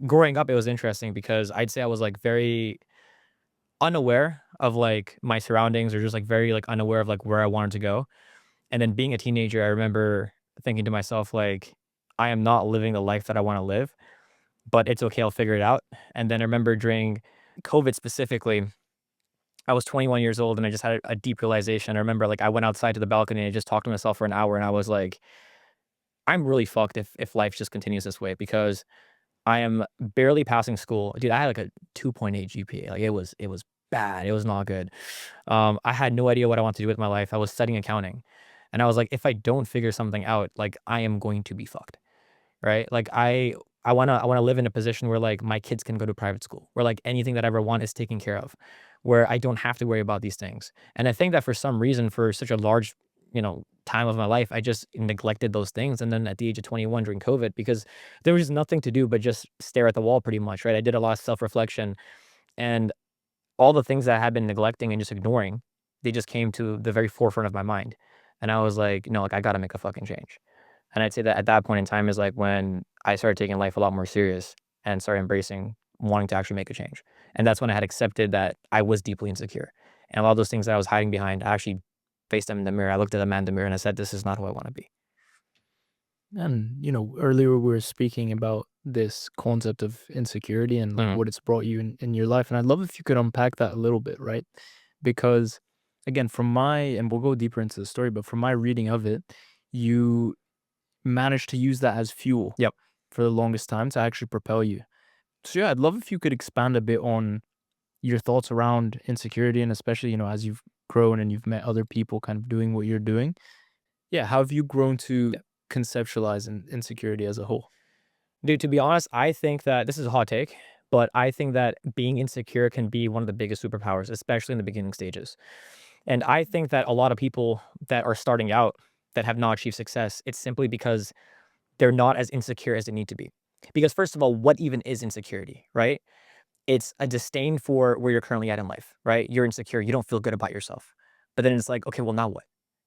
growing up, it was interesting because I'd say I was like very unaware of like my surroundings or just like very like unaware of like where I wanted to go. And then being a teenager, I remember thinking to myself, like, I am not living the life that I want to live, but it's okay. I'll figure it out. And then I remember during COVID specifically, I was 21 years old and I just had a deep realization. I remember like I went outside to the balcony and I just talked to myself for an hour and I was like, I'm really fucked if life just continues this way because I am barely passing school. Dude, I had like a 2.8 GPA. Like it was bad. It was not good. I had no idea what I wanted to do with my life. I was studying accounting. And I was like, if I don't figure something out, like I am going to be fucked. Right? Like I wanna live in a position where like my kids can go to private school, where like anything that I ever want is taken care of, where I don't have to worry about these things. And I think that for some reason, for such a large, time of my life, I just neglected those things. And then at the age of 21 during COVID, because there was nothing to do but just stare at the wall pretty much, right? I did a lot of self-reflection and all the things that I had been neglecting and just ignoring, they just came to the very forefront of my mind. And I was like, no, like I gotta make a fucking change. And I'd say that at that point in time is like when I started taking life a lot more serious and started embracing wanting to actually make a change. And that's when I had accepted that I was deeply insecure. And a lot of those things that I was hiding behind, I actually faced them in the mirror. I looked at the man in the mirror and I said, this is not who I want to be. And, earlier we were speaking about this concept of insecurity and like Mhm. what it's brought you in your life. And I'd love if you could unpack that a little bit, right? Because again, and we'll go deeper into the story, but from my reading of it, you managed to use that as fuel Yep. for the longest time to actually propel you. So yeah, I'd love if you could expand a bit on your thoughts around insecurity and especially, as you've grown and you've met other people kind of doing what you're doing. Yeah, how have you grown to Yep. conceptualize insecurity as a whole? Dude, to be honest, I think that this is a hot take, but I think that being insecure can be one of the biggest superpowers, especially in the beginning stages. And I think that a lot of people that are starting out that have not achieved success, it's simply because they're not as insecure as they need to be. Because first of all, what even is insecurity, right? It's a disdain for where you're currently at in life, right? You're insecure, you don't feel good about yourself. But then it's like, okay, well, now what?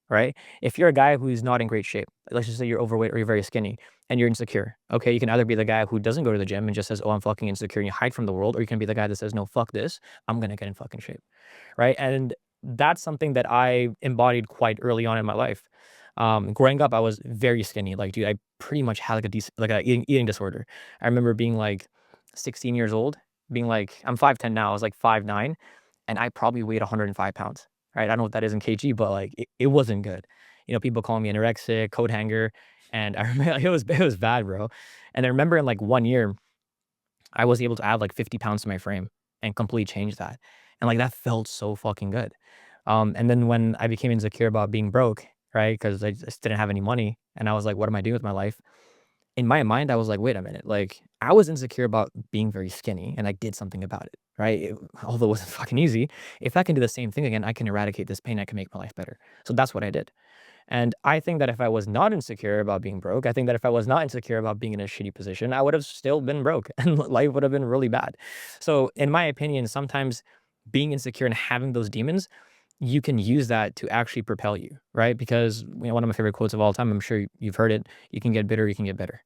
Right? If you're a guy who's not in great shape, let's just say you're overweight or you're very skinny and you're insecure, okay, you can either be the guy who doesn't go to the gym and just says, oh, I'm fucking insecure and you hide from the world, or you can be the guy that says, no, fuck this, I'm gonna get in fucking shape. Right. And that's something that I embodied quite early on in my life. Growing up, I was very skinny. Like, dude, I pretty much had like a decent, like a eating disorder. I remember being like 16 years old, being like, I'm 5'10" now. I was like 5'9", and I probably weighed 105 pounds. Right. I don't know what that is in kg, but like it wasn't good. People calling me anorexic, coat hanger. And I remember it was bad, bro. And I remember in like 1 year, I was able to add like 50 pounds to my frame and completely change that. And like that felt so fucking good. And then when I became insecure about being broke, right? Because I just didn't have any money. And I was like, what am I doing with my life? In my mind, I was like, wait a minute. Like I was insecure about being very skinny and I did something about it. Right. Although it wasn't fucking easy. If I can do the same thing again, I can eradicate this pain. I can make my life better. So that's what I did. And I think that if I was not insecure about being broke, I think that if I was not insecure about being in a shitty position, I would have still been broke and life would have been really bad. So, in my opinion, sometimes being insecure and having those demons, you can use that to actually propel you, right? Because one of my favorite quotes of all time, I'm sure you've heard it, you can get bitter, you can get better,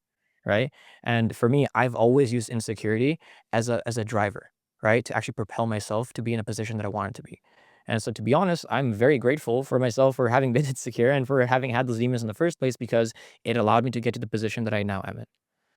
right? And for me, I've always used insecurity as a driver, right? To actually propel myself to be in a position that I wanted to be. And so to be honest, I'm very grateful for myself for having been insecure and for having had those demons in the first place because it allowed me to get to the position that I now am in.